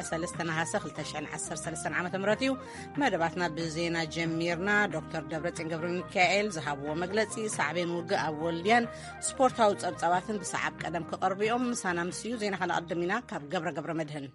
سلسنا هاسخل تشعن عسر سلسنا عامة مراتيو مدباتنا بزينا جميرنا دكتور دبرتين قبر ميكائيل زهابو مجلسي صعبين وقع أوليان سبورت هاوز أبصواتن بصعب قدم كقربيهم سانا مسيو زينا خانا قدمينا كاب قبر مدهن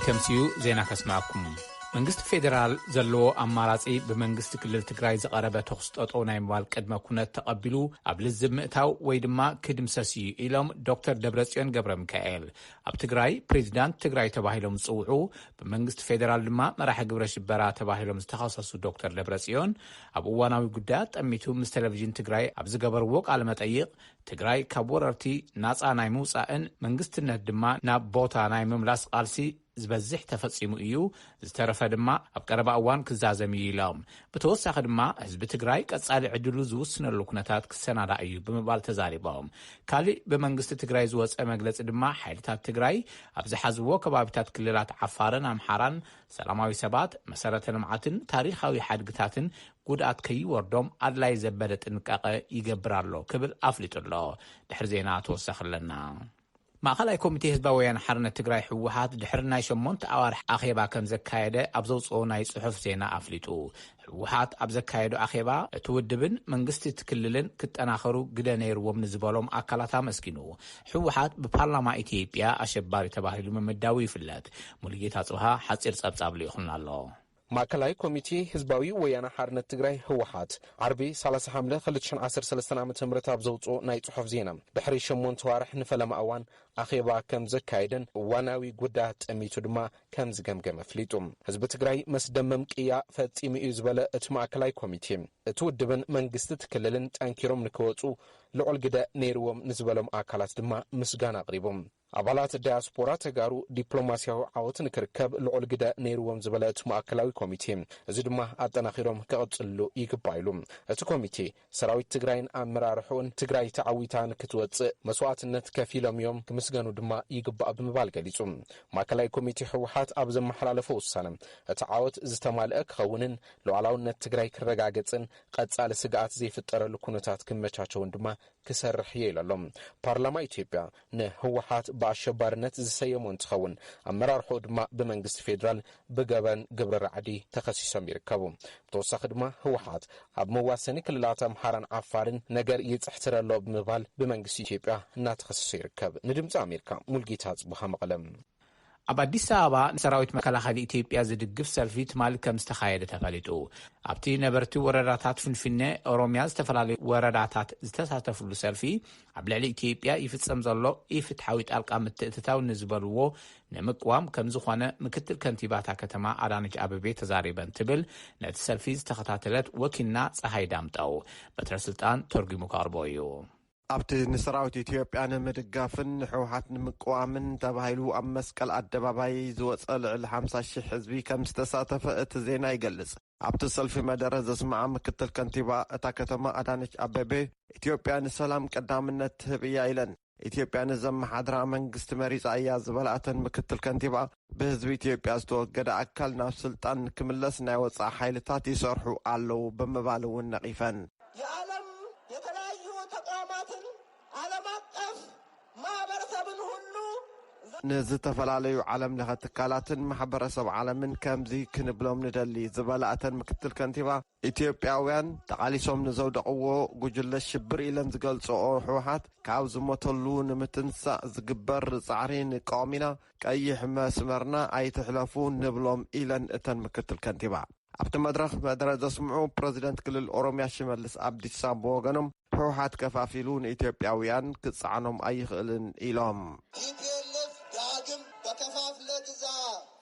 كمسيو زينا كسمعكم መንግስቲ ፌደራል ዘለዎ ኣማራጺ ብመንግስቲ ክልል ትግራይ ዝቐረበ ተኽስጠጦ ናይ ምባል ቅድመ ኩነት ተቐቢሉ ኣብ ልዝብ ምእታው ወይ ድማ ክድምሰስ እዩ ኢሎም ዶክተር ደብረጽዮን ገብረ ሚካኤል ኣብ ትግራይ ፕሬዚዳንት ትግራይ ተባሂሎም ዝጽውዑ ብመንግስቲ ፌደራል ድማ መራሒ ግብረ ሽበራ ተባሂሎም ዝተኸሰሱ ዶክተር ደብረጽዮን ኣብ እዋናዊ ጉዳያት ጠሚቱ ምስ ቴሌቭዥን ትግራይ ኣብ ዝገበርዎ ቃለ መጠይቕ ትግራይ ካብ ወረርቲ ናጻ ናይ ምውፃእን መንግስትነት ድማ ናብ ቦታ ናይ ምምላስ ቃልሲ ዝበዝሕ ተፈጺሙ እዩ ዝተረፈ ድማ ኣብ ቀረባ እዋን ክዛዘም ኢሎም ብተወሳኺ ድማ ህዝቢ ትግራይ ቀጻሊ ዕድሉ ዝውስነሉ ኩነታት ክሰናዳ እዩ ብምባል ተዛሪቦም ካልእ ብመንግስቲ ትግራይ ዝወፀ መግለፂ ድማ ሓይልታት ትግራይ ኣብ ዝሓዝዎ ከባቢታት ክልላት ዓፋርን ኣምሓራን ሰላማዊ ሰባት መሰረተ ልምዓትን ታሪኻዊ ሓድግታትን ጉድኣት ከይወርዶም ኣድላይ ዘበለ ጥንቃቐ ይገብር ኣሎ ክብል ኣፍሊጡሎ ድሕሪ ዜና ተወሳኺለና ማእኸላይ ኮሚቴ ህዝባዊ ወያነ ሓርነት ትግራይ ሕወሓት ድሕሪ ናይ 8 ኣዋርሕ ኣኼባ ከም ዘካየደ ኣብ ዘውፅኦ ናይ ጽሑፍ ዜና ኣፍሊጡ ሕወሓት ኣብ ዘካየዶ ኣኼባ እቲ ውድብን መንግስቲ ትክልልን ክጠናኸሩ ግደ ነይርዎም ንዝበሎም ኣካላት ኣመስኪኑ ሕወሓት ብፓርላማ ኢትዮጵያ ኣሸባሪ ተባሂሉ ምምዳው ይፍለጥ ሙሉጌታ ጽብሃ ሓፂር ጸብጻብ ልይኹን ኣሎ ማእከላይ ኮሚቴ ህዝባዊ ወያነ ሓርነት ትግራይ ሕወሓት ዓርቢ 30 ሐምለ 2013 ዓ.ም ኣብ ዘውፅኦ ናይ ጽሑፍ ዜና ድሕሪ 8 ዋርሕ ንፈለማ እዋን ኣኼባ ከም ዘካየደን እዋናዊ ጉዳያት ጠሚቱ ድማ ከም ዝገምገመ ኣፍሊጡ ህዝቢ ትግራይ መስደመም ቅያ ፈጺሙ እዩ ዝበለ እቲ ማእከላይ ኮሚቴ እቲ ውድብን መንግስቲ ትክልልን ጠንኪሮም ንክወፁ ልዑል ግደ ነይርዎም ንዝበሎም ኣካላት ድማ ምስጋና ኣቕሪቦም አባላት ዲያስፖራ ተጋሩ ዲፕሎማሲያዊ ዓወት ንክርከብ ልዑል ግደ ነይርዎም ዝበለ እቲ ማእከላዊ ኮሚቴ እዚ ድማ ኣጠናኺሮም ክቕጽሉ ይግባይሉ እቲ ኮሚቴ ሰራዊት ትግራይን ኣመራርሑን ትግራይ ተዓዊታ ንክትወፅእ መስዋዕትነት ከፊሎም እዮም ክምስገኑ ድማ ይግባእ ብምባል ገሊጹ ማእከላዊ ኮሚቴ ሕወሓት ኣብ ዘመሓላለፈ ውሳነ እቲ ዓወት ዝተማልአ ክኸውንን ሉዓላውነት ትግራይ ክረጋገጽን ቀጻሊ ስግኣት ዘይፍጠረሉ ኩነታት ክመቻቸውን ድማ ክሰርሕ የኢሎም ፓርላማ ኢትዮጵያ ንሕወሓት በአሸባሪነት ዝሰየሙ እንትኸውን አመራርሑ ድማ በመንግስት ፌደራል በገበን ግብረ ራዕዲ ተኸሲሶም ይርከቡ ተወሳኺ ድማ ሕወሓት ኣብ መዋሰኒ ክልላት አምሓራን ዓፋርን ነገር ይጽሕትረሎ ብምባል በመንግስት ኢትዮጵያ እናተኸሰሰ ይርከብ ንድምፂ አሜሪካ ሙልጌታ ጽቡሃ መቐለም ኣብ አዲስ አበባ ሰራዊት መከላኸሊ ኢትዮጵያ ዝድግፍ ሰልፊ ትማል ከም ዝተኻየደ ተፈሊጡ ኣብቲ ነበርቲ ወረዳታት ፍንፍኔ ኦሮሚያ ዝተፈላለዩ ወረዳታት ዝተሳተፍሉ ሰልፊ ኣብ ልዕሊ ኢትዮጵያ ይፍጸም ዘሎ ኢፍትሓዊ ጣልቃ ምትእትታው ንዝበልዎ ንምቅዋም ከም ዝኾነ ምክትል ከንቲባታ ከተማ አዳነች አቤቤ ተዛሪበን ትብል ነቲ ሰልፊ ዝተኸታተለት ወኪልና ፀሐይ ዳምጠው በትረ ስልጣን ተርጉሙ ቀርቦ እዩ ኣብቲ ንሰራዊት ኢትዮጵያ ንምድጋፍን ሕወሓት ንምቅዋምን ተባሂሉ ኣብ መስቀል ኣደባባይ ዝወፀ ልዕሊ 50,000 ህዝቢ ከም ዝተሳተፈ እቲ ዜና ይገልጽ ኣብቲ ሰልፊ መደረ ዘስማዓ ምክትል ከንቲባ እታ ከተማ አዳነች አቤቤ ኢትዮጵያ ንሰላም ቀዳምነት ትህብ እያ ኢለን ኢትዮጵያ ንዘመሓድራ መንግስቲ መሪፃ እያ ዝበልኣተን ምክትል ከንቲባ ብህዝቢ ኢትዮጵያ ዝተወገደ ኣካል ናብ ስልጣን ክምለስ ናይ ወፃኢ ሓይልታት ይሰርሑ ኣለዉ ብምባል እውን ነቒፈን ዓለም አቀፍ ማህበረሰብን ሁሉ ንዝተፈላለዩ ዓለም ለኸ ትካላትን ማሕበረሰብ ዓለምን ከምዚ ክንብሎም ንደሊ ዝበልኣተን ምክትል ከንቲባ ኢትዮጵያውያን ተቃሊሶም ንዘውደቕዎ ጉጅለ ሽብር ኢለን ዝገልጽኦ ሕወሓት ካብ ዝሞተሉ ንምትንሳእ ዝግበር ጻዕሪ ንቃወሚና ቀይሕ መስመርና ኣይትሕለፉ ንብሎም ኢለን እተን ምክትል ከንቲባ ኣብቲ መድረኽ መደረ ዘስምዑ ፕሬዚደንት ክልል ኦሮሚያ ሽመልስ አብዲሳ በወገኖም ሕወሓት ከፋፊሉ ንኢትዮጵያውያን ክጻዕኖም ኣይኽእልን ኢሎም ቲፒኤልኤፍ ዳግም በከፋፍለ ግዛ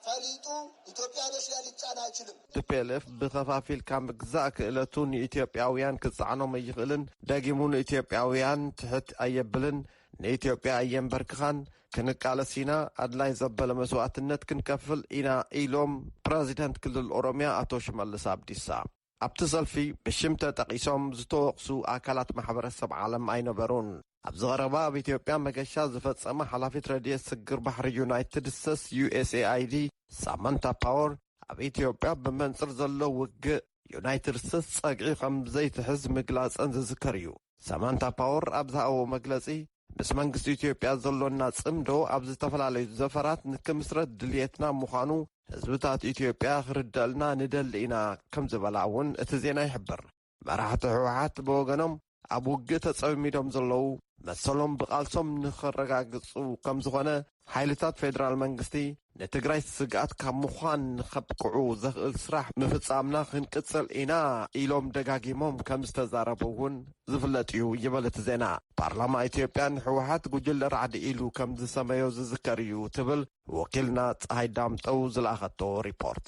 ፈሊጡ ኢትዮጵያኖች ላይ ሊጫን አይችልም ቲፒኤልኤፍ ብከፋፊል ካብ ግዛእ ክእለቱ ንኢትዮጵያውያን ክጻዕኖም ኣይኽእልን ደጊሙ ንኢትዮጵያውያን ትሕት ኣየብልን ንኢትዮጵያ ኣየንበርክኻን ክንቃለሲና ኣድላይ ዘበለ መስዋዕትነት ክንከፍል ኢና ኢሎም ፕሬዚደንት ክልል ኦሮሚያ አቶ ሽመልስ አብዲሳ ኣብቲ ሰልፊ ብሽም ተጠቂሶም ዝተወቕሱ ኣካላት ማሕበረሰብ ዓለም ኣይነበሩን ኣብ ዝቐረባ ኣብ ኢትዮጵያ መገሻ ዝፈጸመ ሓላፊት ረድኤት ስግር ባሕሪ ዩናይትድ ስቴትስ USAID ሳማንታ ፓወር ኣብ ኢትዮጵያ ብመንጽር ዘሎ ውግእ ዩናይትድ ስቴትስ ጸግዒ ከም ዘይትሕዝ ምግላጸን ዝዝከር እዩ ሳማንታ ፓወር ኣብ ዝሃቦ መግለጺ ምስ መንግስቲ ኢትዮጵያ ዘሎና ጽምዶ ኣብ ዝተፈላለዩ ዘፈራት ንክምስረት ድልየትና ምዃኑ ህዝብታት ኢትዮጵያ ክርዳልና ንደሊ ኢና ከም ዝበላ እውን እቲ ዜና ይሕብር። መራሕቲ ህወሓት ብወገኖም ኣብ ውግእ ተጸሚዶም ዘለዉ መሰሎም ብቓልሶም ንኸረጋግጹ ከም ዝኾነ ሓይልታት ፌደራል መንግስቲ ንትግራይ ስግኣት ካብ ምዃን ንኸብቅዑ ዘኽእል ስራሕ ምፍጻምና ክንቅጽል ኢና ኢሎም ደጋጊሞም ከም ዝተዛረቡ እውን ዝፍለጥ እዩ ይበል እቲ ዜና። ፓርላማ ኢትዮጵያ ንሕወሓት ጉጅለ ራዕዲ ኢሉ ከም ዝሰመዮ ዝዝከር እዩ ትብል ወኪልና ፀሓይ ዳምጠው ዝለኣኸቶ ሪፖርት።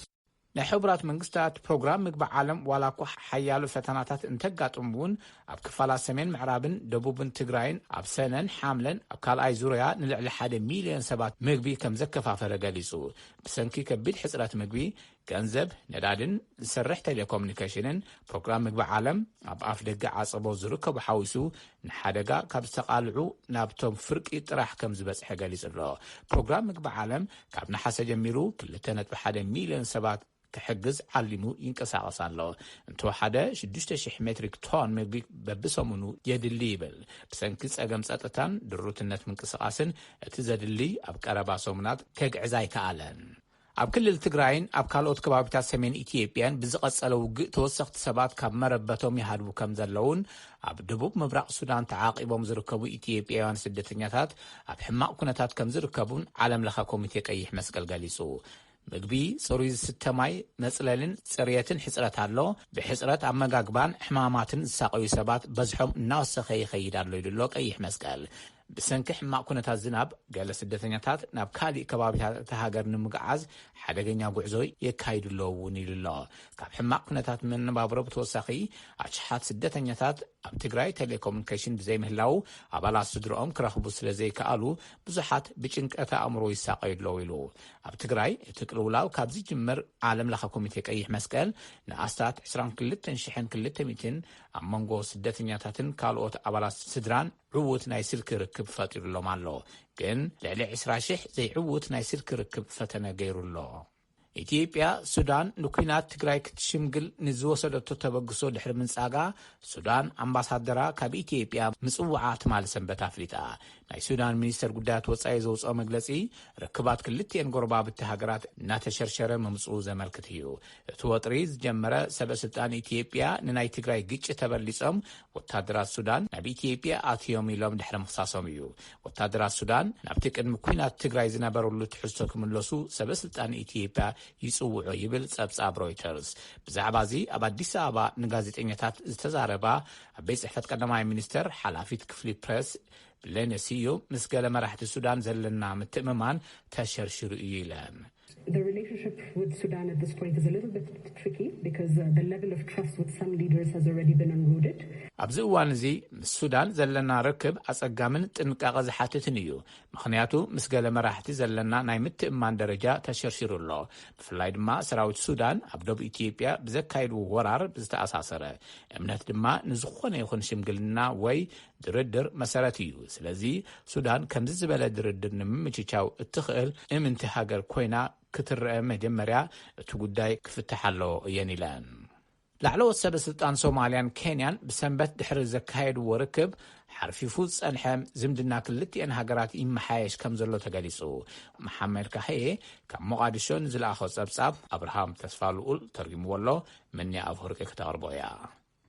ናይ ሕቡራት መንግስታት ፕሮግራም ምግቢ ዓለም ዋላ እኳ ሓያሉ ፈተናታት እንተጋጥሙ እውን ኣብ ክፋላት ሰሜን ምዕራብን ደቡብን ትግራይን ኣብ ሰነን ሓምለን ኣብ ካልኣይ ዙርያ ንልዕሊ 1 ሚልዮን ሰባት ምግቢ ከም ዘከፋፈለ ገሊጹ። ብሰንኪ ከቢድ ሕፅረት ምግቢ፣ ገንዘብ፣ ነዳድን ዝሰርሕ ቴሌኮሙኒኬሽንን ፕሮግራም ምግቢ ዓለም ኣብ ኣፍ ደገ ዓጽቦ ዝርከቡ ሓዊሱ ንሓደጋ ካብ ዝተቃልዑ ናብቶም ፍርቂ ጥራሕ ከም ዝበጽሐ ገሊጹ ኣሎ። ፕሮግራም ምግቢ ዓለም ካብ ነሓሰ ጀሚሩ 2.1 ሚልዮን ሰባት ክሕግዝ ዓሊሙ ይንቀሳቐስ ኣሎ። እንተወሓደ 6,000 ሜትሪክ ቶን ምግቢ በብሰሙኑ የድሊ ይብል። ብሰንኪ ጸገም ጸጥታን ድሩትነት ምንቅስቓስን እቲ ዘድሊ ኣብ ቀረባ ሰሙናት ከግዕዛ ኣይከኣለን። ኣብ ክልል ትግራይን ኣብ ካልኦት ከባቢታት ሰሜን ኢትዮጵያን ብዝቐጸለ ውግእ ተወሰኽቲ ሰባት ካብ መረበቶም ይሃድቡ ከም ዘለውን ኣብ ደቡብ ምብራቕ ሱዳን ተዓቂቦም ዝርከቡ ኢትዮጵያውያን ስደተኛታት ኣብ ሕማቕ ኩነታት ከም ዝርከቡን ዓለም ለኸ ኮሚቴ ቀይሕ መስቀል ገሊጹ። ምግቢ ጽሩይ ዝተማይ መጽለልን ጽርየትን ሕጽረት ኣሎ። ብሕጽረት ኣመጋግባን ሕማማትን ዝሳቀዩ ሰባት በዝሖም እናወሰኸ ይኸይድ ኣሎ ይብሎ ቀይሕ መስቀል። ብሰንኪ ሕማቕ ኩነታት ዝናብ ገለ ስደተኛታት ናብ ካልእ ከባቢታት እቲ ሃገር ንምግዓዝ ሓደገኛ ጉዕዞ የካይድሎ እውን ኢሉሎ። ካብ ሕማቕ ኩነታት መነባብሮ ብተወሳኺ ኣሽሓት ስደተኛታት ኣብ ትግራይ ቴሌኮሙኒኬሽን ብዘይምህላው ኣባላት ስድሮኦም ክረኽቡ ስለ ዘይከኣሉ ብዙሓት ብጭንቀት ኣእምሮ ይሳቀዩለው ኢሉ። ኣብ ትግራይ እቲ ቅልውላው ካብ ዝጅምር ዓለም ለኸ ኮሚቴ ቀይሕ መስቀል ንኣስታት 22,200 ኣብ መንጎ ስደተኛታትን ካልኦት ኣባላት ስድራን ዕውት ናይ ስልኪ ርክብ ፈጢሩሎም ኣሎ። ግን ልዕሊ 20,000 ዘይዕውት ናይ ስልኪ ርክብ ፈተነ ገይሩሎ። ኢትዮጵያ ሱዳን ንኩናት ትግራይ ክትሽምግል ንዝወሰደቶ ተበግሶ ድሕሪ ምንጻጋ ሱዳን ኣምባሳደራ ካብ ኢትዮጵያ ምጽዋዓ ትማል ሰንበት ኣፍሊጣ። ናይ ሱዳን ሚኒስተር ጉዳያት ወጻኢ ዘውፅኦ መግለጺ ርክባት ክልቲአን ጎረባብቲ ሃገራት እናተሸርሸረ ምምጽኡ ዘመልክት እዩ። እቲ ወጥሪ ዝጀመረ ሰበስልጣን ኢትዮጵያ ንናይ ትግራይ ግጭት ተበሊጾም ወታደራት ሱዳን ናብ ኢትዮጵያ ኣትዮም ኢሎም ድሕሪ ምኽሳሶም እዩ። ወታደራት ሱዳን ናብቲ ቅድሚ ኩናት ትግራይ ዝነበረሉ ትሕዝቶ ክምለሱ ሰበስልጣን ኢትዮጵያ ይጽውዑ ይብል ጸብጻብ ሮይተርስ። ብዛዕባ እዚ ኣብ ኣዲስ ኣበባ ንጋዜጠኛታት ዝተዛረባ ኣብ ቤት ጽሕፈት ቀዳማይ ሚኒስተር ሓላፊት ክፍሊ ፕሬስ ብለነሲዮ ምስ ገለ መራሕቲ ሱዳን ዘለና ምትእምማን ተሸርሽሩ እዩ ኢለን። The relationship with Sudan at this point is a little bit tricky because the level of trust with some leaders has already been eroded. ኣብዚ እዋን እዚ ምስ ሱዳን ዘለና ርክብ ኣጸጋምን ጥንቃቐ ዝሓትትን እዩ። ምክንያቱ ምስ ገለ መራሕቲ ዘለና ናይ ምትእማን ደረጃ ተሸርሽሩ ኣሎ። ብፍላይ ድማ ሰራዊት ሱዳን ኣብ ደቡብ ኢትዮጵያ ብዘካይዱ ወራር ዝተኣሳሰረ እምነት ድማ ንዝኾነ ይኹን ሽምግልና ወይ ድርድር መሰረት እዩ። ስለዚ ሱዳን ከምዚ ዝበለ ድርድር ንምምችቻው እትኽእል እምንቲ ሃገር ኮይና ክትረአ መጀመርያ እቲ ጉዳይ ክፍትሕ ኣለዎ እየን ኢለን። ላዕለዎት ሰበስልጣን ሶማልያን ኬንያን ብሰንበት ድሕሪ ዘካየድዎ ርክብ ሓርፊፉ ጸንሐ ዝምድና ክልቲአን ሃገራት ይመሓየሽ ከም ዘሎ ተገሊጹ። መሐመድ ካህዬ ካብ ሞቃዲሾ ንዝለኣኸ ጸብጻብ ኣብርሃም ተስፋልኡል ተርጊምዎ ኣሎ። መን ኣብ ወርቂ ከተቕርቦ እያ።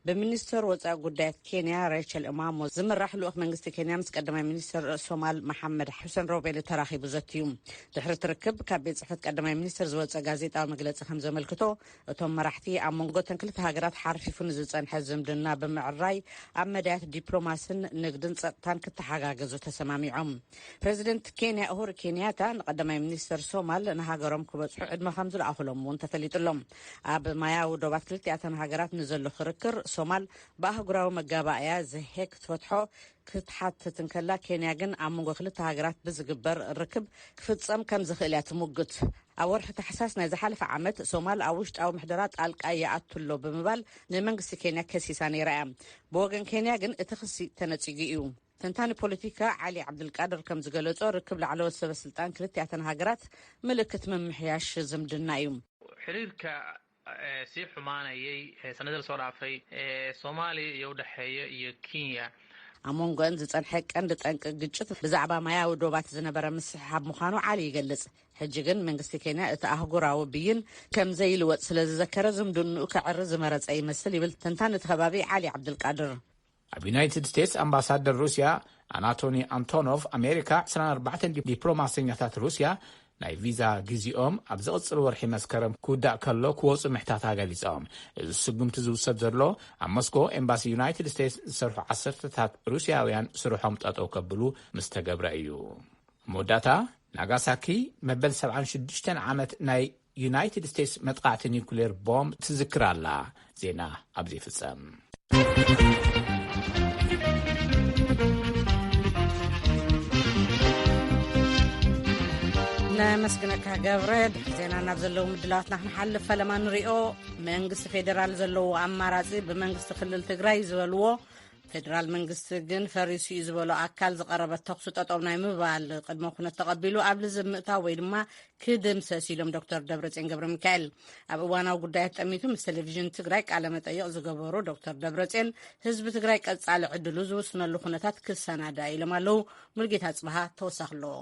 በሚኒስትር ወጻኢ ጉዳያት ኬንያ ሬቸል እማሞ ዝምራሕ ልኡኽ መንግስቲ ኬንያ ምስ ቀዳማይ ሚኒስትር ሶማል መሐመድ ሑሰን ሮቤል ተራኺቡ ዘትዩ ድሕሪ ትርክብ ካብ ቤት ጽሕፈት ቀዳማይ ሚኒስትር ዝወፀ ጋዜጣዊ መግለጺ ከም ዘመልክቶ እቶም መራሕቲ ኣብ መንጎተን ክልተ ሃገራት ሓርፊፉ ንዝጸንሐ ዝምድና ብምዕራይ ኣብ መዳያት ዲፕሎማስን ንግድን ጸጥታን ክተሓጋገዙ ተሰማሚዖም። ፕሬዚደንት ኬንያ ኡሁሩ ኬንያታ ንቀዳማይ ሚኒስትር ሶማል ንሃገሮም ክበጽሑ ዕድመ ከም ዝለኣኽሎም እውን ተፈሊጡሎም። ኣብ ማያዊ ዶባት ክልቲአተን ሃገራት ንዘሎ ክርክር ሶማል በአህጉራዊ መጋባእያ ዝሄክ ትፈትሖ ክትሓትት እንከላ ኬንያ ግን ኣብ መንጎ ክልተ ሃገራት ብዝግበር ርክብ ክፍጸም ከም ዝኽእል እያ ትሙግት። ኣብ ወርሒ ታሕሳስ ናይ ዝሓለፈ ዓመት ሶማል ኣብ ውሽጣዊ ምሕደራ ጣልቃ ይኣትሎ ብምባል ንመንግስቲ ኬንያ ከሲሳ ነይራ እያ። ብወገን ኬንያ ግን እቲ ክሲ ተነጺጉ እዩ። ተንታኒ ፖለቲካ ዓሊ ዓብድልቃድር ከም ዝገለጾ ርክብ ላዕለዎት ሰበስልጣን ክልቲአተን ሃገራት ምልክት ምምሕያሽ ዝምድና እዩ። xiriirka sii xumaanayay sanadii la soo dhaafay Soomaaliya iyo u dhaxeeya iyo Kenya ኣሞንጎን ዝጸንሐ ቀንዲ ጠንቂ ግጭት ብዛዕባ ማያዊ ዶባት ዝነበረ ምስሓብ ምዃኑ ዓሊ ይገልጽ። ሕጂ ግን መንግስቲ ኬንያ እቲ ኣህጉራዊ ብይን ከም ዘይልወጥ ስለ ዝዘከረ ዝምድንኡ ክዕሪ ዝመረጸ ይመስል ይብል ተንታኒ እቲ ከባቢ ዓሊ ዓብድልቃድር። ኣብ ዩናይትድ ስቴትስ ኣምባሳደር ሩስያ ኣናቶኒ ኣንቶኖቭ ኣሜሪካ 24 ዲፕሎማሰኛታት ሩስያ ናይ ቪዛ ግዚኦም ኣብ ዝቕጽል ወርሒ መስከረም ክውዳእ ከሎ ክወፁ ምሕታታ ገሊፆም። እዚ ስጉምቲ ዝውሰድ ዘሎ ኣብ ሞስኮ ኤምባሲ ዩናይትድ ስቴትስ ዝሰርሑ 10ታት ሩስያውያን ስርሖም ጠጠው ከብሉ ምስ ተገብረ እዩ። መወዳእታ ናጋሳኪ መበል 76 ዓመት ናይ ዩናይትድ ስቴትስ መጥቃዕቲ ኒውክሌር ቦምብ ትዝክር ኣላ። ዜና ኣብዚ ይፍጸም። ነመስግነካ ገብረ። ዜና ናብ ዘለዉ ምድላዋትና ክንሓልፍ ፈለማ ንሪኦ። መንግስቲ ፌደራል ዘለዎ ኣማራጺ ብመንግስቲ ክልል ትግራይ ዝበልዎ ፌደራል መንግስቲ ግን ፈሪሱ እዩ ዝበሎ ኣካል ዝቐረበት ተኽሱ ጠጠው ናይ ምባል ቅድመ ኩነት ተቐቢሉ ኣብ ልዝብ ምእታው ወይ ድማ ክድምሰስ ኢሎም ዶክተር ደብረጽዮን ገብረ ሚካኤል ኣብ እዋናዊ ጉዳያት ጠሚቱ ምስ ቴሌቭዥን ትግራይ ቃለ መጠይቕ ዝገበሩ ዶክተር ደብረጽዮን ህዝቢ ትግራይ ቀጻሊ ዕድሉ ዝውስነሉ ኩነታት ክሰናዳ ኢሎም ኣለዉ። ሙልጌታ ጽባሃ ተወሳኺ ኣለዎ።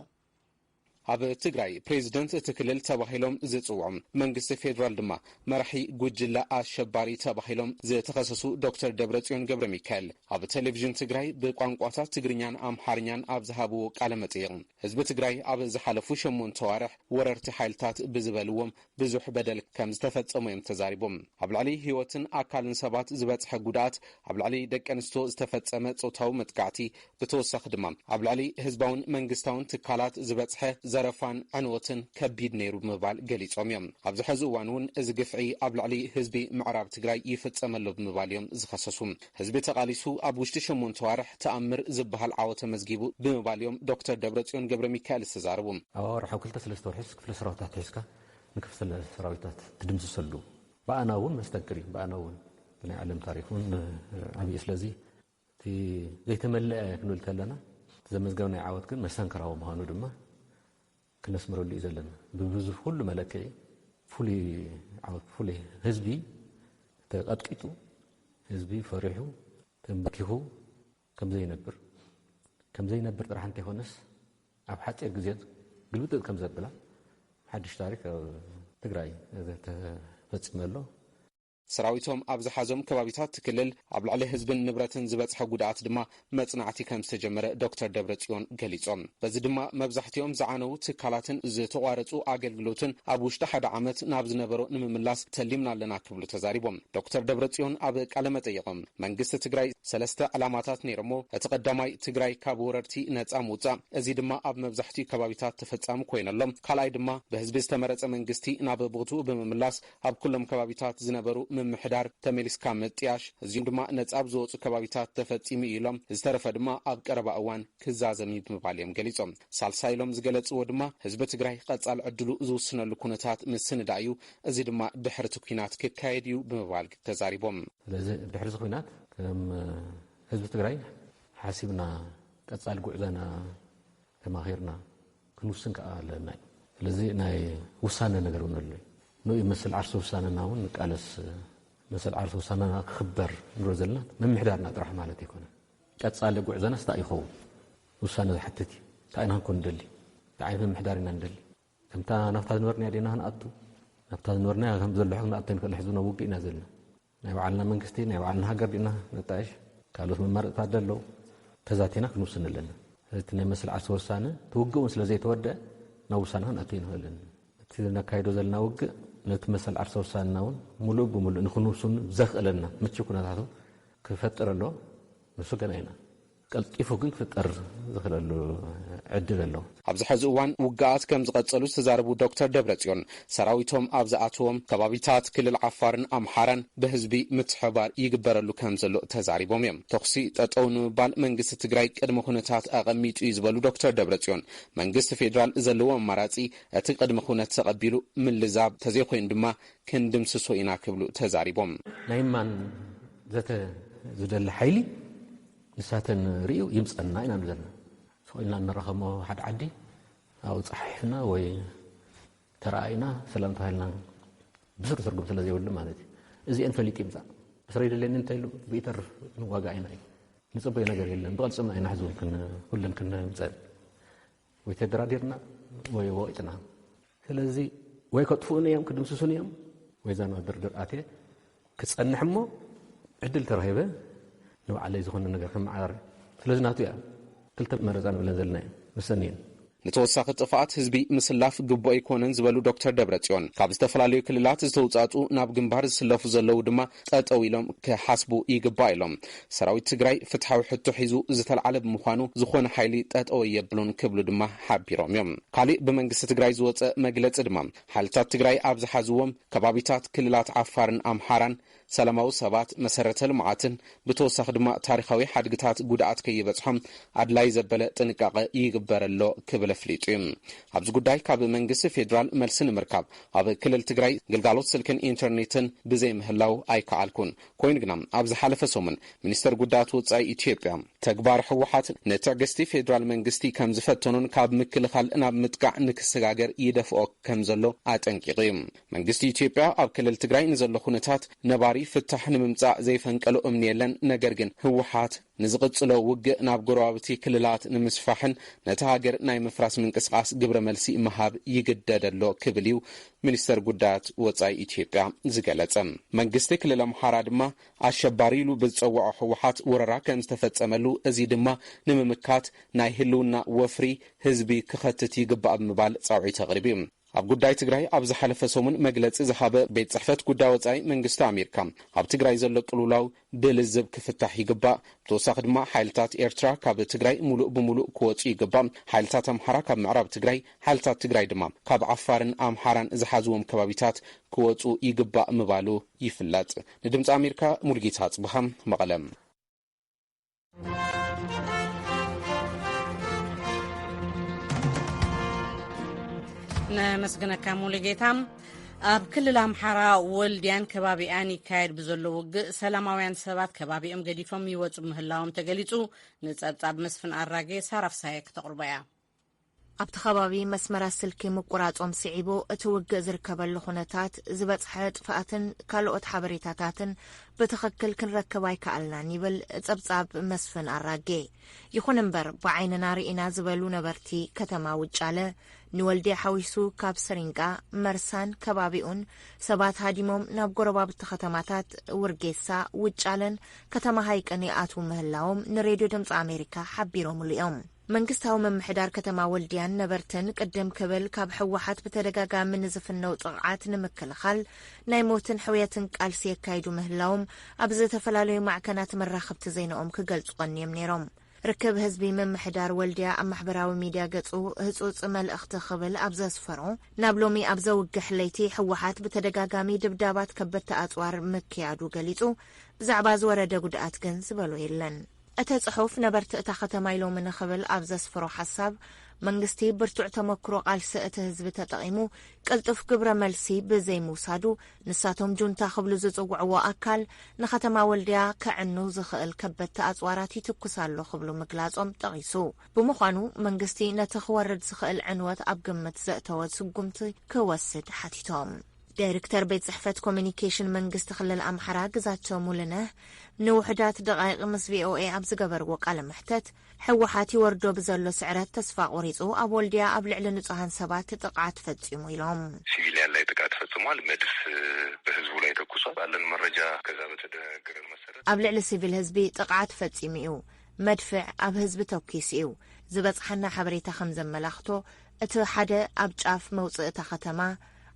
ኣብ ትግራይ ፕሬዚደንት እቲ ክልል ተባሂሎም ዝጽውዑም መንግስቲ ፌደራል ድማ መራሒ ጉጅለ ኣሸባሪ ተባሂሎም ዝተኸሰሱ ዶክተር ደብረጽዮን ገብረ ሚካኤል ኣብ ቴሌቭዥን ትግራይ ብቋንቋታት ትግርኛን ኣምሓርኛን ኣብ ዝሃብዎ ቃለ መጠይቕ ህዝቢ ትግራይ ኣብ ዝሓለፉ 8 ወርሕ ወረርቲ ሓይልታት ብዝበልዎም ብዙሕ በደል ከም ዝተፈጸሙ እዮም ተዛሪቦም። ኣብ ላዕሊ ህይወትን ኣካልን ሰባት ዝበጽሐ ጉድኣት፣ ኣብ ላዕሊ ደቂ ኣንስትዮ ዝተፈጸመ ጾታዊ መጥቃዕቲ፣ ብተወሳኺ ድማ ኣብ ላዕሊ ህዝባውን መንግስታውን ትካላት ዝበጽሐ ዘረፋን ዕንወትን ከቢድ ነይሩ ብምባል ገሊጾም እዮም። ኣብዚ ሕዚ እዋን እውን እዚ ግፍዒ ኣብ ላዕሊ ህዝቢ ምዕራብ ትግራይ ይፍጸመሎ ብምባል እዮም ዝኸሰሱ። ህዝቢ ተቓሊሱ ኣብ ውሽጢ 8 ወርሕ ተኣምር ዝበሃል ዓወተ መዝጊቡ ብምባል እዮም ዶክተር ደብረጽዮን ገብረ ሚካኤል ዝተዛረቡ። ኣብ ወርሒ 2-3 ወርሒ ክፍለ ሰራዊታት ሒዝካ ንክፍለ ሰራዊታት ትድምስሰሉ በኣና እውን መስተንክር እዩ። በኣና እውን ብናይ ዓለም ታሪክ እውን ዓብዪ ስለዚ እቲ ዘይተመልአ ክንብል ከለና ዘመዝገብናይ ዓወት ግን መስተንክራዊ ምዃኑ ድማ ክነስምረሉ እዩ ዘለና። ብብዙሕ ኩሉ መለክዒ ፍሉይ ዓወት ፍሉይ ህዝቢ ተቐጥቂጡ ህዝቢ ፈሪሑ ተንበኪኹ ከምዘይነብር ጥራሕ እንተይኮነስ ኣብ ሓፂር ግዜ ግልብጥጥ ከም ዘብላ ሓድሽ ታሪክ ትግራይ ተፈፂመሎ። ሰራዊቶም ኣብ ዝሓዞም ከባቢታት ክልል ኣብ ላዕሊ ህዝብን ንብረትን ዝበጽሐ ጉድኣት ድማ መጽናዕቲ ከም ዝተጀመረ ዶክተር ደብረጽዮን ገሊጾም። በዚ ድማ መብዛሕትኦም ዝዓነዉ ትካላትን ዝተቋረጹ ኣገልግሎትን ኣብ ውሽጢ 1 ዓመት ናብ ዝነበሮ ንምምላስ ተሊምና ኣለና ክብሉ ተዛሪቦም። ዶክተር ደብረጽዮን ኣብ ቃለ መጠይቖም መንግስቲ ትግራይ 3 ዕላማታት ነይሮሞ። እቲ ቀዳማይ ትግራይ ካብ ወረርቲ ነጻ ምውጻእ፣ እዚ ድማ ኣብ መብዛሕትኡ ከባቢታት ተፈጻሚ ኮይነሎም። ካልኣይ ድማ ብህዝቢ ዝተመረጸ መንግስቲ ናብ ቦትኡ ብምምላስ ኣብ ኩሎም ከባቢታት ዝነበሩ ምምሕዳር ተመሊስካ ምጥያሽ፣ እዚኦም ድማ ነጻ ብዝወፁ ከባቢታት ተፈጺሙ ኢሎም ዝተረፈ ድማ ኣብ ቀረባ እዋን ክዛዘም ብምባል እዮም ገሊጾም። ሳልሳይ ኢሎም ዝገለጽዎ ድማ ህዝቢ ትግራይ ቀጻሊ ዕድሉ ዝውስነሉ ኩነታት ምስንዳ እዩ፣ እዚ ድማ ድሕሪ እቲ ኩናት ክካየድ እዩ ብምባል ተዛሪቦም። ስለዚ ድሕሪ እዚ ኩናት ከም ህዝቢ ትግራይ ሓሲብና ቀጻሊ ጉዕዘና ተማኺርና ክንውስን ከዓ ኣለና። ስለዚ ናይ ውሳነ ነገር እውን ኣሎ ነው ይመስል ዓርሶ ውሳነና እውን ቃለስ መስል ዓርሶ ውሳነና ክኽበር ንሮ ዘለና ምምሕዳርና ጥራሕ ማለት ይኮነ ቀጻሊ ጉዕዘና ስታ ይኸውን ውሳነ ዝሓትት ታይና ኮን ደሊ ታይና ምምሕዳርና እንደሊ ከምታ ናፍታ ዝነበርና ያለና ንኣቱ ናፍታ ዝነበርና ከም ዘለሑ ንኣተን ከለ ሕዝብና ውግእና ዘለና ናይ ባዕልና መንግስቲ ናይ ባዕልና ሃገር ዲና ነጣይሽ ካልኦት መማርፅታት ደለው ተዛቲና ክንውስን ኣለና። እቲ ናይ መስል ዓርሶ ውሳነ ትውግኡን ስለዘይተወድአ ናብ ውሳነ ክንኣቱ ይንኽእልን። እቲ ነካይዶ ዘለና ውግእ ነቲ መሰል ዓርሶ ውሳነና እውን ሙሉእ ብምሉእ ንክንውስን ዘኽእለና ምቹ ኩነታት ክፈጥር ኣሎ። ንሱ ገና ኢና ቀልጢፉ ግን ክፍጠር ዝኽእለሉ ዕድል ኣሎ። ኣብዚ ሕዚ እዋን ውግኣት ከም ዝቐጸሉ ዝተዛረቡ ዶክተር ደብረጽዮን ሰራዊቶም ኣብ ዝኣተዎም ከባቢታት ክልል ዓፋርን ኣምሓራን ብህዝቢ ምትሕባር ይግበረሉ ከም ዘሎ ተዛሪቦም እዮም። ተኽሲ ጠጠው ንምባል መንግስቲ ትግራይ ቅድመ ኩነታት ኣቐሚጡ እዩ ዝበሉ ዶክተር ደብረጽዮን መንግስቲ ፌደራል ዘለዎ ኣማራጺ እቲ ቅድመ ኩነት ተቐቢሉ ምልዛብ ተዘይኮይኑ ድማ ክንድምስሶ ኢና ክብሉ ተዛሪቦም። ናይ ማን ዘተ ዝደሊ ሓይሊ ንሳተን ርዩ ይምፀና ኢና ንዘልና ሰቆልና እንረኸሞ ሓደ ዓዲ ኣብ ፀሓሕና ወይ ተረኣይና ሰላም ተባሂልና ብስሩ ትርጉም ስለዘይብሉ ማለት እዩ። እዚአን ፈሊጥ ይምፃእ ብስረይ ደለኒ እንተይሉ ብኢተር ንዋጋ ኢና እዩ ንጽበይ ነገር የለን ብቕልጽምና ይናሕዙ ኩለን ክንምጸን ወይ ተደራዲርና ወይ ወቂጥና ስለዚ ወይ ከጥፉን እዮም ክድምስሱን እዮም ወይ ዛና ድርድር ኣቴ ክጸንሕ እሞ ዕድል ተራሂበ ንባዕለይ ዝኾነ ነገር ከመዓር ስለዚ ናቱ እያ ክልተ መረፃን ብለን ዘለና እዮም መሰኒን ንተወሳኺ ጥፋኣት ህዝቢ ምስላፍ ግቦ ኣይኮነን ዝበሉ ዶክተር ደብረጽዮን ካብ ዝተፈላለዩ ክልላት ዝተውጻጹ ናብ ግንባር ዝስለፉ ዘለዉ ድማ ጠጠው ኢሎም ክሓስቡ ይግባእ ኢሎም ሰራዊት ትግራይ ፍትሓዊ ሕቶ ሒዙ ዝተለዓለ ብምዃኑ ዝኾነ ሓይሊ ጠጠው የብሉን ክብሉ ድማ ሓቢሮም እዮም ካሊእ ብመንግስቲ ትግራይ ዝወፀ መግለፂ ድማ ሓይልታት ትግራይ ኣብ ዝሓዝዎም ከባቢታት ክልላት ዓፋርን ኣምሓራን ሰላማዊ ሰባት መሰረተ ልምዓትን ብተወሳኺ ድማ ታሪኻዊ ሓድግታት ጉድኣት ከይበጽሖም ኣድላይ ዘበለ ጥንቃቐ ይግበረሎ ክብል ፍሊጡ ኣብዚ ጉዳይ ካብ መንግስቲ ፌደራል መልሲ ንምርካብ ኣብ ክልል ትግራይ ግልጋሎት ስልክን ኢንተርኔትን ብዘይ ምህላው ኣይከኣልኩን ኮይኑ ግና ኣብ ዝሓለፈ ሰሙን ሚኒስተር ጉዳያት ወጻኢ ኢትዮጵያ ተግባር ሕወሓት ንትዕግስቲ ፌደራል መንግስቲ ከም ዝፈተኑን ካብ ምክልኻል ናብ ምጥቃዕ ንክሰጋገር ይደፍኦ ከም ዘሎ ኣጠንቂቑ መንግስቲ ኢትዮጵያ ኣብ ክልል ትግራይ ንዘሎ ኩነታት ነባሪ ፍታሕ ንምምጻእ ዘይፈንቀሎ እምኒ የለን ነገር ግን ሕወሓት ንዝቕጽሎ ውግእ ናብ ጎረባብቲ ክልላት ንምስፋሕን ነቲ ሃገር ናይ ምፍራስ ምንቅስቃስ ግብረ መልሲ መሃብ ይግደደሎ ክብል እዩ ሚኒስተር ጉዳያት ወጻኢ ኢትዮጵያ ዝገለጸ መንግስቲ ክልል ኣምሓራ ድማ ኣሸባሪ ኢሉ ብዝጸውዖ ሕወሓት ወረራ ከም ዝተፈጸመሉ እዚ ድማ ንምምካት ናይ ህልውና ወፍሪ ህዝቢ ክኸትት ይግባእ ብምባል ጻውዒት ኣቕሪቡ ኣብ ጉዳይ ትግራይ ኣብ ዝሓለፈ ሰሙን መግለፂ ዝሃበ ቤት ጽሕፈት ጉዳይ ወጻኢ መንግስቲ ኣሜሪካ ኣብ ትግራይ ዘሎ ቅልውላው ብልዝብ ክፍታሕ ይግባእ ብተወሳኺ ድማ ሓይልታት ኤርትራ ካብ ትግራይ ሙሉእ ብምሉእ ክወፁ ይግባእ ሓይልታት ኣምሓራ ካብ ምዕራብ ትግራይ ሓይልታት ትግራይ ድማ ካብ ዓፋርን ኣምሓራን ዝሓዝዎም ከባቢታት ክወፁ ይግባእ ምባሉ ይፍለጥ ንድምፂ ኣሜሪካ ሙልጌታ ጽብሃም መቐለም ነመስግነካ ሙሉጌታ ኣብ ክልል ኣምሓራ ወልድያን ከባቢኣን ይካየድ ብዘሎ ውግእ ሰላማውያን ሰባት ከባቢኦም ገዲፎም ይወፁ ምህላዎም ተገሊጹ ንጸብጻብ መስፍን ኣራጌ ሳራፍሳየ ክተቕርበ እያ ኣብቲ ከባቢ መስመራት ስልኪ ምቁራጾም ስዒቦ እቲ ውግእ ዝርከበሉ ኩነታት ዝበጽሐ ጥፍኣትን ካልኦት ሓበሬታታትን ብትኽክል ክንረክብ ኣይከኣልናን ይብል ጸብጻብ መስፍን ኣራጌ ይኹን እምበር ብዓይንና ርኢና ዝበሉ ነበርቲ ከተማ ውጫለ ንወልዴ ሓዊሱ ካብ ሰሪንቃ መርሳን ከባቢኡን ሰባት ሃዲሞም ናብ ጎረባብቲ ከተማታት ውርጌሳ ውጫለን ከተማ ሃይቅን ይኣትዉ ምህላዎም ንሬድዮ ድምፂ ኣሜሪካ ሓቢሮምሉ እዮም መንግስታዊ መምሕዳር ከተማ ወልድያን ነበርትን ቅድም ክብል ካብ ሕወሓት ብተደጋጋሚ ንዝፍነው ጥቕዓት ንምክልኻል ናይ ሞትን ሕውየትን ቃልሲ የካይዱ ምህላዎም ኣብ ዝተፈላለዩ ማዕከናት መራኸብቲ ዜናኦም ክገልጹ ቀኒዮም ነይሮም ርክብ ህዝቢ መምሕዳር ወልድያ ኣብ ማሕበራዊ ሚድያ ገጹ ህጹጽ መልእኽቲ ክብል ኣብ ዘስፈሮ ናብ ሎሚ ኣብ ዘውግሕ ለይቲ ሕወሓት ብተደጋጋሚ ድብዳባት ከበድቲ ኣጽዋር ምክያዱ ገሊጹ ብዛዕባ ዝወረደ ጉድኣት ግን ዝበሎ የለን እቲ ጽሑፍ ነበርቲ እታ ከተማ ኢሎም ንኽብል ኣብ ዘስፈሮ ሓሳብ መንግስቲ ብርቱዕ ተመክሮ ቃልሲ እቲ ህዝቢ ተጠቒሙ ቅልጡፍ ግብረ መልሲ ብዘይምውሳዱ ንሳቶም ጁንታ ክብሉ ዝጽውዕዎ ኣካል ንከተማ ወልድያ ክዕኑ ዝኽእል ከበድቲ ኣጽዋራት ይትኩስ ኣሎ ክብሉ ምግላጾም ጠቒሱ ብምዃኑ መንግስቲ ነቲ ክወርድ ዝኽእል ዕንወት ኣብ ግምት ዘእተወ ስጉምቲ ክወስድ ሓቲቶም ዳይሬክተር ቤት ጽሕፈት ኮሚኒኬሽን መንግስቲ ክልል ኣምሓራ ግዛቸው ሙሉነህ ንውሕዳት ደቃይቕ ምስ ቪኦኤ ኣብ ዝገበርዎ ቃለ ምሕተት ሕወሓት ይወርዶ ብዘሎ ስዕረት ተስፋ ቆሪጹ ኣብ ወልድያ ኣብ ልዕሊ ንጹሃን ሰባት ጥቃት ፈጺሙ ኢሎም ሲቪሊያን ላይ ጥቃት ፈጽሟል መድፍ በህዝቡ ላይ ተኩሷል ባለን መረጃ ከዛ በተደገረን መሰረት ኣብ ልዕሊ ሲቪል ህዝቢ ጥቃት ፈጺሙ እዩ መድፍዕ ኣብ ህዝቢ ተኪስ እዩ ዝበጽሐና ሓበሬታ ከም ዘመላኽቶ እቲ ሓደ ኣብ ጫፍ መውፅእ እታ ከተማ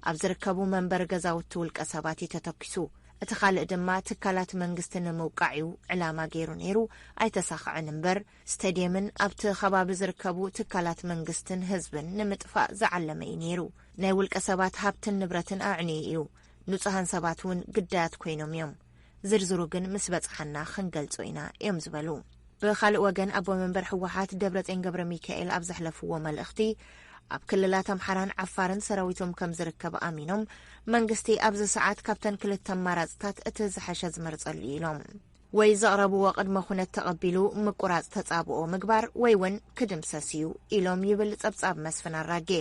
ኣብ ዝርከቡ መንበር ገዛውቲ ውልቀ ሰባት ተተኪሱ እቲ ካልእ ድማ ትካላት መንግስቲ ንምውቃዕ እዩ ዕላማ ገይሩ ነይሩ ኣይተሳኽዕን እምበር ስታድየምን ኣብቲ ከባቢ ዝርከቡ ትካላት መንግስትን ህዝብን ንምጥፋእ ዝዓለመ እዩ ነይሩ ናይ ውልቀ ሰባት ሃብትን ንብረትን ኣዕንዩ እዩ ንጹሃን ሰባት እውን ግዳያት ኮይኖም እዮም ዝርዝሩ ግን ምስ በጽሐና ክንገልጾ ኢና እዮም ዝበሉ ብኻልእ ወገን ኣቦ መንበር ሕወሓት ደብረጽዮን ገብረ ሚካኤል ኣብ ዘሕለፍዎ መልእኽቲ ኣብ ክልላት ኣምሓራን ዓፋርን ሰራዊቶም ከም ዝርከብ ኣሚኖም መንግስቲ ኣብዚ ሰዓት ካብተን ክልተ ኣማራጽታት እቲ ዝሓሸ ዝመርጸሉ ኢሎም ወይ ዘቕረብዎ ቅድመ ኩነት ተቐቢሉ ምቁራጽ ተጻብኦ ምግባር ወይ እውን ክድምሰስ እዩ ኢሎም ይብል ጸብጻብ መስፍን ኣራጌ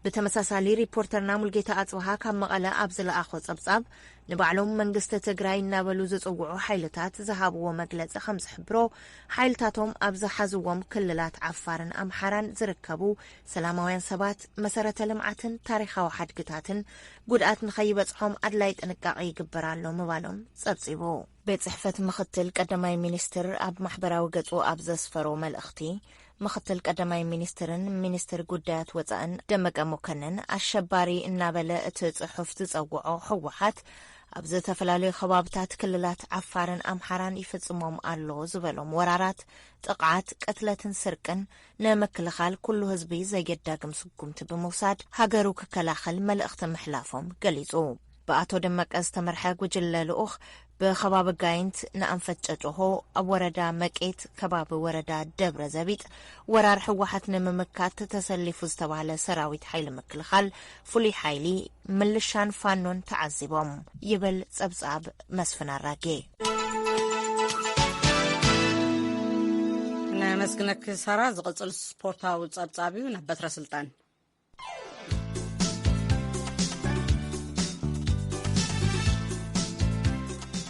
بتمساسالي ريبورترنا ملقيتا أصبحا كم مقالة أبزل أخو صبصاب نبعلوم منقسة تقراي نابلو زوغو حيلتات زهابو مقلت 5 حبرو حيلتاتهم أبز حزوهم كللات عفارن أمحران زركبو سلاموين سبات مسارة لمعتن تاريخا وحد قتاتن قدات نخيبتهم أدلايت أنقاقي قبرالو مبالوم صبصيبو بيت صحفة مختل قدماي مينستر أب محبرا وقتو أبز سفرو ملأختي مختل قدماي مينستر قدات وزان دمق مكنن الشباري النابلة تصحف تصوعو حوحات أبز تفلالي خبابتات كللات عفارن أمحران يفتصمهم ألو زبلهم ورارات تقعات قتلة سرقن نامك لخال كل هزبي زي يداقم سقمت بموساد هاقرو ككلاخل ملأخت محلافهم قليزو بأتو دمك استمرحاق وجلال أخ بخباب قاينت نأنفتججوهو أوردا مكيت كباب وردا دبر زبيت ورار حوحت نممكات تسلف استوالة سراويت حيل مكلخال فولي حيلي ملشان فانون تعذبهم يبل صبصاب مسفنا راقي نمسكنك سارة زغطل سبورتا وصبصابي ونبت رسلطان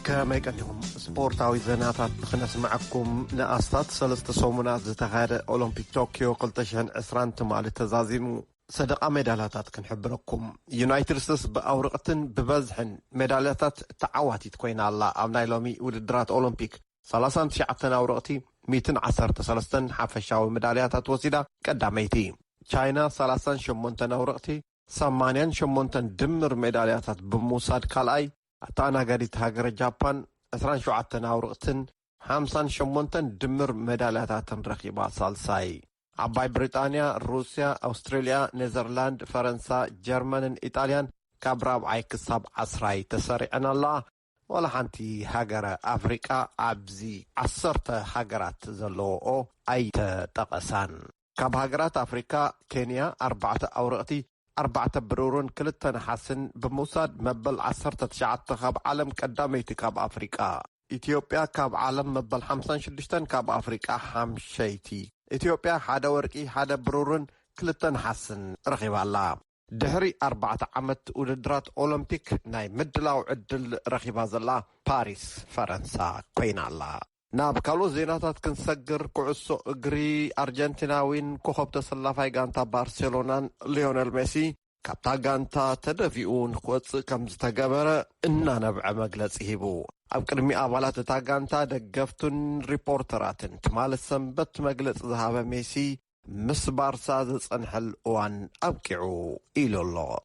كما يقدمهم سبورتاوي زناتات نسمعكم نقاستات 3 سومونات زتغاد أولمبيك طوكيو 2020 تمال تزازيمو صدقة ميداليات كنحبركم يونايتد ستيتس بأورقتن ببزحن ميداليات تعواتي تكوين الله أو نايلومي ودرات أولمبيك 39 أورقتي 213 حفشاوي ميداليات وسيدة قداميتي تشاينا 38 أورقتي 88 دمر ميداليات بموساد كالاي أتانا قريت هاجر جابان 27 أورقتن 58 دمر ميداليات رقيبة سالساي عباي بريطانيا روسيا أستراليا نيذرلاند فرنسا جرمن إيطاليان كابراب عيكساب عصراي تسرعنا الله ولا حنتي هاجر أفريقيا عبزي 10 هاجرات زلو أي تقسان كاب هاجرات أفريقيا كينيا 4 أورقتي 4 برورون كلتنا حسن بموساد مبل 19 كاب عالم قداميتي كاب أفريقيا إثيوبيا كاب عالم مبل 56 كاب أفريقيا حمشيتي إثيوبيا حدا ورقي حدا برورون كلتنا حسن رغب الله دهري 4 عمت ودرات أولمبيك ناي مدلاو عدل رغب الله باريس فرنسا كوين الله ناب كالو زيناتات كنسجر كعسو اجري أرجنتيناوين كوخب تسلافاي غانتا بارسيلونان ليونيل ميسي كابتا غانتا تدفئون خوص كمز تقبر إنا نبع مقلس هيبو أب قدمي أبالات تا غانتا دقفتن ريبورتراتن تمال السنبت مقلس ذهاب ميسي مس بارسا زنحل وان أبكعو إلو الله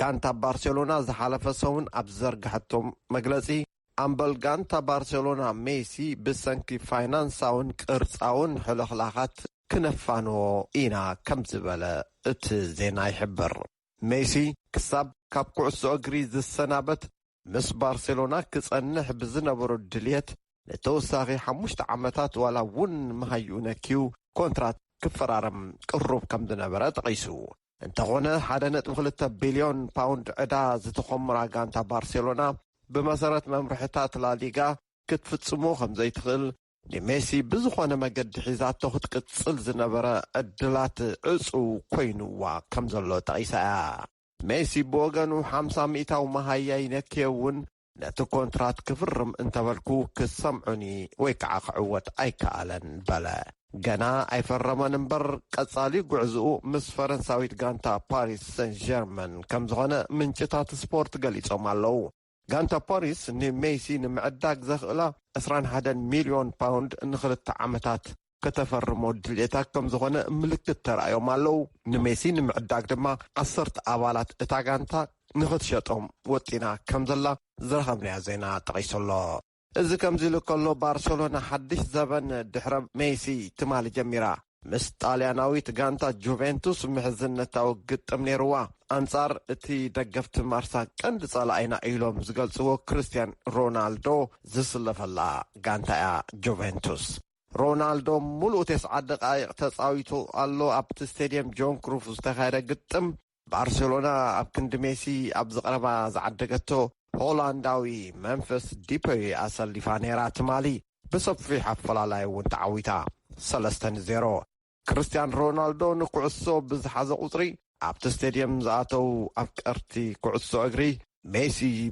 غانتا بارسيلونا زحالف سون أبزرقحتهم مقلسي أمبل غانتا بارسيلونا ميسي بسنكي فاينانساون قرصاون حلخلاخات كنفانو إينا كمزبالة زينا يحبر ميسي كساب كاب كعسو أجريز السنابت مس بارسيلونا كسأنح بزنبرو الدليت لتوساغي 5 عمتات ولا ون مهيونا كيو كونترات كفرارم قروب كم دنبرا تقيسو انتغونا حدا 1.3 بليون باوند عدا زتخمرا غانتا بارسيلونا بمسارات ممرحتات لاليغا كتفتصمو خمزي تخل لميسي بزخوانا مقد حيزاتو تقتصل زنبرا الدلات عصو كوينوا كمزلو تقيسا ميسي بوغانو 500 مهايي نكيون ناتو كونترات كفرم انتبالكو كسمعني ويكعاق عوات ايكالن بلا غانا ايفرمان نمبر قصالي قعزو مس فرنساويت غانتا باريس سان جيرمان كمزغانا من جتات سبورت قليصو مالو غانتا باريس ني ميسي نمعداك زخلا 21 مليون باوند نخلت عمتات كتفرمو دليتا كمزغانا ملكت ترأيو مالو نميسي نمعداك دما 10 أبالات اتا غانتا نخت شطهم وطينا كمزلا زرخمنيا زينا تقيسو الله إذا كمزيلو كله بارسلونا حدش زبن دحرب ميسي تمال جميرا مس طالياناويت غانتا جوفنتوس محزنتاو قطم نيروا أنصار اتي دقفت مارسا كند صالعينا ايلوم زغلصو كريستيان رونالدو زسلف الله غانتا جوفنتوس رونالدو ملو 9 دقائق تصاويتو الله ابت ستاديوم جون كروف استخايره قطم بارسلونا اب كند ميسي اب زقربا زعدقتو هولنداوي منفس ديبي أصل لفانيرات مالي بصفي حفلالاي ونتعويتا 3-0 كريستيان رونالدو نقعصو بزحازة قطري ኣብቲ ስቴድየም ዝኣተው ኣፍቀርቲ ኩዕሶ እግሪ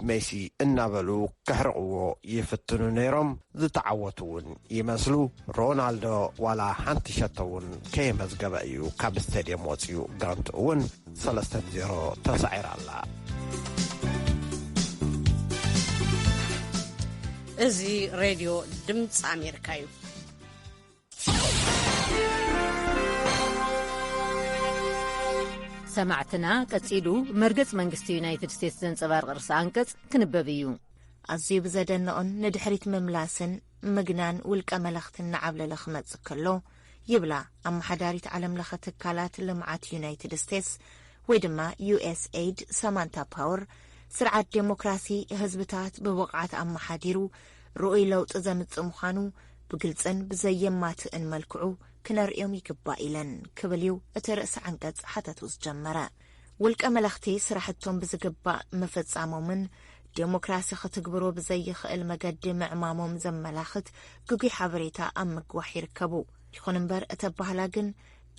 ሜሲ እናበሉ ክሕርቕዎ ይፍትኑ ነይሮም። ዝተዓወቱ እውን ይመስሉ። ሮናልዶ ዋላ ሓንቲ ሸቶ እውን ከየመዝገበ እዩ ካብ ስቴድየም ወፅኡ። ጋንቱ እውን 3-0 ተሳዒራ ኣላ። እዚ ሬድዮ ድምፂ ኣሜሪካ እዩ። ሰማዕትና ቀፂሉ መርገጽ መንግስቲ ዩናይትድ ስቴትስ ዘንጸባርቕ ርእሲ አንቀጽ ክንበብ እዩ። ኣዝዩ ብዘደንቕን ንድሕሪት ምምላስን ምግናን ውልቀ መለኽትን ንዓብለለ ክመጽእ ከሎ ይብላ ኣመሓዳሪት ዓለም ለኸ ትካላት ልምዓት ዩናይትድ ስቴትስ ወይ ድማ USAID ሰማንታ ፓወር ስርዓት ዴሞክራሲ ህዝብታት ብብቕዓት ኣመሓዲሩ ርኡይ ለውጢ ዘምጽእ ምዃኑ ብግልጽን ብዘየማትእን መልክዑ ክነርኦም ይግባእ ኢለን ክብል እዩ እቲ ርእሲ ዓንቀጽ ሓተቱ ዝጀመረ። ውልቀ መለኽቲ ስራሕቶም ብዝግባእ ምፍጻሞምን ዴሞክራሲ ክትግብሮ ብዘይኽእል መገዲ ምዕማሞም ዘመላኽት ግጉይ ሓበሬታ ኣብ ምግዋሕ ይርከቡ። ይኹን እምበር እተባህላ ግን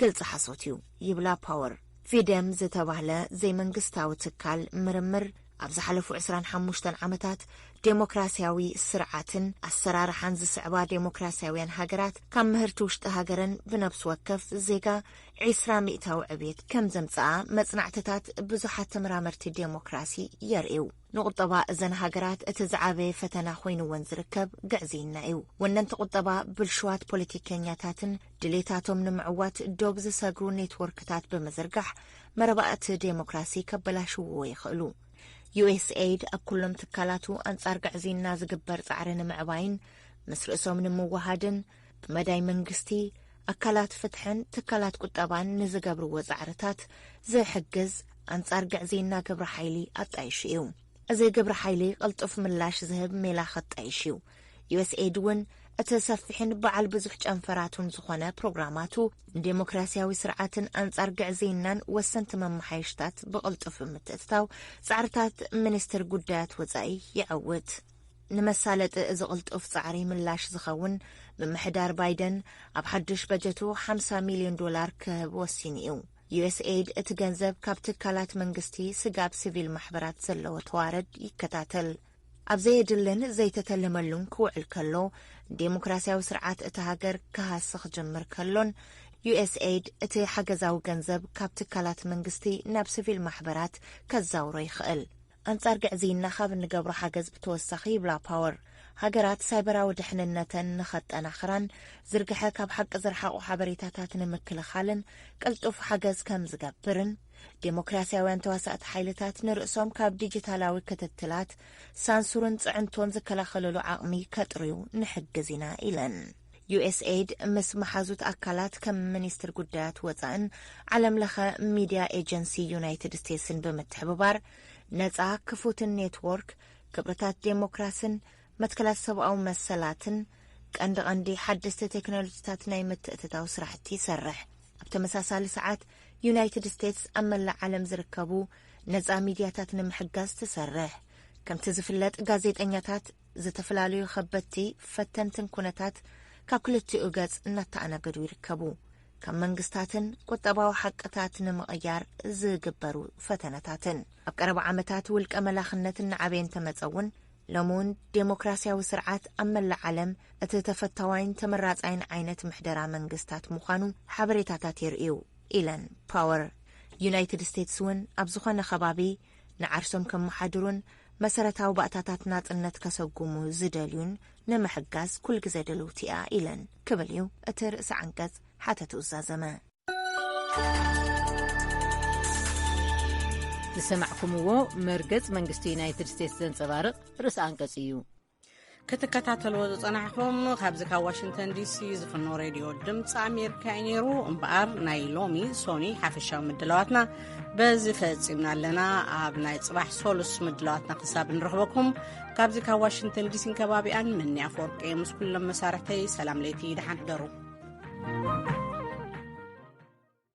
ግልጽ ሓሶት እዩ ይብላ ፓወር። ፊደም ዝተባህለ ዘይመንግስታዊ ትካል ምርምር ኣብ ዝሓለፉ 25 ዓመታት ዴሞክራሲያዊ ስርዓትን ኣሰራርሓን ዝስዕባ ዴሞክራሲያውያን ሃገራት ካብ ምህርቲ ውሽጢ ሃገረን ብነብሲ ወከፍ ዜጋ 20% ዕብየት ከም ዘምጽኣ መጽናዕትታት ብዙሓት ተመራመርቲ ዴሞክራሲ የርእዩ። ንቁጠባ እዘን ሃገራት እቲ ዝዓበየ ፈተና ኮይኑወን ዝርከብ ግዕዝይና እዩ። ወነንቲ ቁጠባ ብልሽዋት ፖለቲከኛታትን ድሌታቶም ንምዕዋት ዶብ ዝሰግሩ ኔትወርክታት ብምዝርጋሕ መረባእቲ ዴሞክራሲ ከበላሽዎ ይኽእሉ። USAID ኣብ ኩሎም ትካላቱ ኣንጻር ግዕዝይና ዝግበር ጻዕሪ ንምዕባይን ምስ ርእሶም ንምዋሃድን ብመዳይ መንግስቲ ኣካላት ፍትሕን ትካላት ቁጠባን ንዝገብርዎ ጻዕርታት ዝሕግዝ ኣንጻር ግዕዝይና ግብረ ሓይሊ ኣጣይሹ እዩ። እዚ ግብረ ሓይሊ ቅልጡፍ ምላሽ ዝህብ ሜላ ኸጣይሽ እዩ። USAID እውን እቲ ሰፊሕን በዓል ብዙሕ ጨንፈራቱን ዝኾነ ፕሮግራማቱ ዴሞክራሲያዊ ስርዓትን ኣንጻር ግዕዝይናን ወሰንቲ መማሓየሽታት ብቕልጡፍ ምትእትታው ጻዕርታት ሚኒስትር ጉዳያት ወጻኢ ይዕውት። ንመሳለጢ እዚ ቅልጡፍ ጻዕሪ ምላሽ ዝኸውን ብምሕዳር ባይደን ኣብ ሓድሽ በጀቱ $50 ሚልዮን ክህብ ወሲኑ እዩ። USAID እቲ ገንዘብ ካብ ትካላት መንግስቲ ስጋብ ሲቪል ማሕበራት ዘለዎ ተዋረድ ይከታተል። ኣብ ዘየድልን ዘይተተለመሉን ክውዕል ከሎ ዴሞክራሲያዊ ስርዓት እቲ ሃገር ክሃስ ክጅምር ከሎን USAID እቲ ሓገዛዊ ገንዘብ ካብ ትካላት መንግስቲ ናብ ሲቪል ማሕበራት ከዛውሮ ይኽእል። ኣንጻር ግዕዝይና ካብ እንገብሮ ሓገዝ ብተወሳኺ ይብላ ፓወር ሃገራት ሳይበራዊ ድሕንነተን ንኸጠናኽራን ዝርግሐ ካብ ሓቂ ዝረሓቑ ሓበሬታታት ንምክልኻልን ቅልጡፍ ሓገዝ ከም ዝገብርን ዴሞክራሲያውያን ተዋሳእቲ ሓይልታት ንርእሶም ካብ ዲጂታላዊ ክትትላት ሳንሱርን ጽዕንቶን ዝከላኸለሉ ዓቕሚ ከጥርዩ ንሕግዝ ኢና ኢለን። USAID ምስ መሓዙት ኣካላት ከም ሚኒስትር ጉዳያት ወፃእን ዓለም ለኸ ሚድያ ኤጀንሲ ዩናይትድ ስቴትስን ብምትሕብባር ነፃ ክፉትን ኔትወርክ ክብርታት ዴሞክራስን መትከላት ሰብኣዊ መሰላትን ቀንዲ ሓደስቲ ቴክኖሎጂታት ናይ ምትእትታው ስራሕቲ ይሰርሕ። ኣብ ተመሳሳሊ ሰዓት ዩናይትድ ስቴትስ ኣብ መላእ ዓለም ዝርከቡ ነፃ ሚድያታት ንምሕጋዝ ትሰርሕ። ከምቲ ዝፍለጥ ጋዜጠኛታት ዝተፈላለዩ ከበድቲ ፈተንትን ኩነታት ካብ ክልቲኡ ገጽ እናተኣናገዱ ይርከቡ። ካብ መንግስታትን ቁጠባዊ ሓቅታት ንምቕያር ዝግበሩ ፈተነታትን ኣብ ቀረባ ዓመታት ውልቀ መላኽነትን ንዓበየን ተመጸውን ሎሙን ዴሞክራሲያዊ ስርዓት ኣብ መላእ ዓለም እቲ ተፈታዋይን ተመራጻይን ዓይነት ምሕደራ መንግስታት ምዃኑ ሓበሬታታት የርእዩ ኢለን ፓወር። ዩናይትድ ስቴትስ እውን ኣብ ዝኾነ ከባቢ ንዓርሶም ከመሓድሩን መሰረታዊ ባእታታት ናጽነት ከሰጉሙ ዝደልዩን ንምሕጋዝ ኩል ግዜ ድልውቲ እያ ኢለን ክብል እዩ እቲ ርእሲ ዓንቀጽ ሓተቱ እዛዘመ። ዝሰማዕኩምዎ መርገጽ መንግስቲ ዩናይትድ ስቴትስ ዘንጸባርቕ ርእሲ አንቀጽ እዩ። ክትከታተልዎ ዝጸናሕኩም ካብዚ ካብ ዋሽንግተን ዲሲ ዝፍኖ ሬድዮ ድምፂ ኣሜሪካ ነይሩ እምበኣር ናይ ሎሚ ሶኒ ሓፈሻዊ ምድለዋትና በዚ ፈጺምና ኣለና። ኣብ ናይ ጽባሕ ሶሉስ ምድለዋትና ክሳብ ንረኽበኩም ካብዚ ካብ ዋሽንግተን ዲሲን ከባቢኣን ምንያ ፈወርቂ ምስ ኩሎም መሳርሕተይ ሰላም ለይቲ ድሓን ደሩ።